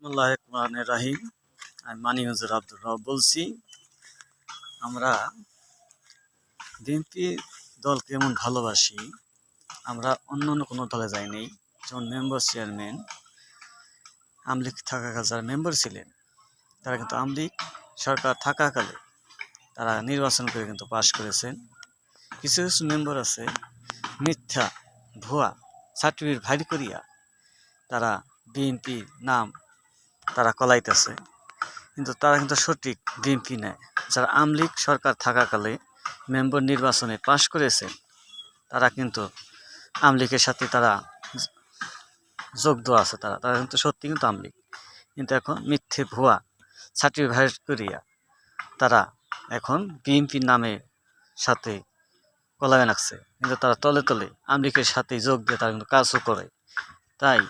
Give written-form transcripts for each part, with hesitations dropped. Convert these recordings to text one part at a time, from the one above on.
রাহিম। আমি মানিকগঞ্জের আব্দুর রব বলছি। আমরা বিএনপি দলকে এমন ভালোবাসি, আমরা অন্য কোনো দলে যাইনি। যেমন মেম্বার চেয়ারম্যান আওয়ামী লীগ থাকাকালে যারা মেম্বার ছিলেন, তারা কিন্তু আওয়ামী লীগ সরকার থাকাকালে তারা নির্বাচন করে কিন্তু পাশ করেছেন। কিছু কিছু মেম্বার আছে মিথ্যা ভুয়া সার্টিফিকেট ভাইরি করিয়া তারা বিএনপির নাম তারা কলাইতেছে, কিন্তু তারা কিন্তু সঠিক বিএনপি নেয়। যারা আওয়ামী লীগ সরকার থাকাকালে মেম্বার নির্বাচনে পাশ করেছে, তারা কিন্তু আওয়ামী লীগের সাথে তারা যুক্ত আছে। তারা তারা কিন্তু সত্যি কিন্তু আওয়ামী লীগ, কিন্তু এখন মিথ্যে ভুয়া সার্টিফিকেট করিয়া তারা এখন বিএনপির নামে সাথে কলায় রাখছে, কিন্তু তারা তলে তলে আওয়ামী লীগের সাথে যোগ দিয়ে তারা কিন্তু কাজও করে। তাই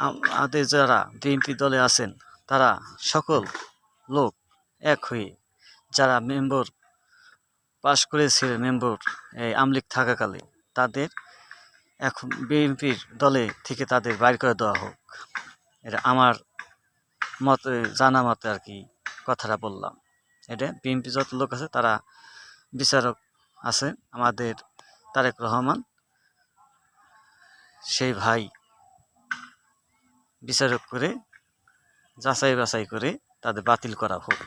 আমাদের যারা বিএনপি দলে আছেন, তারা সকল লোক এক হয়ে যারা মেম্বার পাশ করেছে মেম্বার এই আওয়ামী লীগ থাকাকালে, তাদের এখন বিএনপির দলে থেকে তাদের বাইর করে দেওয়া হোক। এটা আমার মতে, জানা মতে আর কি কথাটা বললাম। এটা বিএনপি যত লোক আছে তারা বিচারক আছে আমাদের তারেক রহমান, সেই ভাই বিচারক করে যাচাই বাছাই করে তাদের বাতিল করা হোক।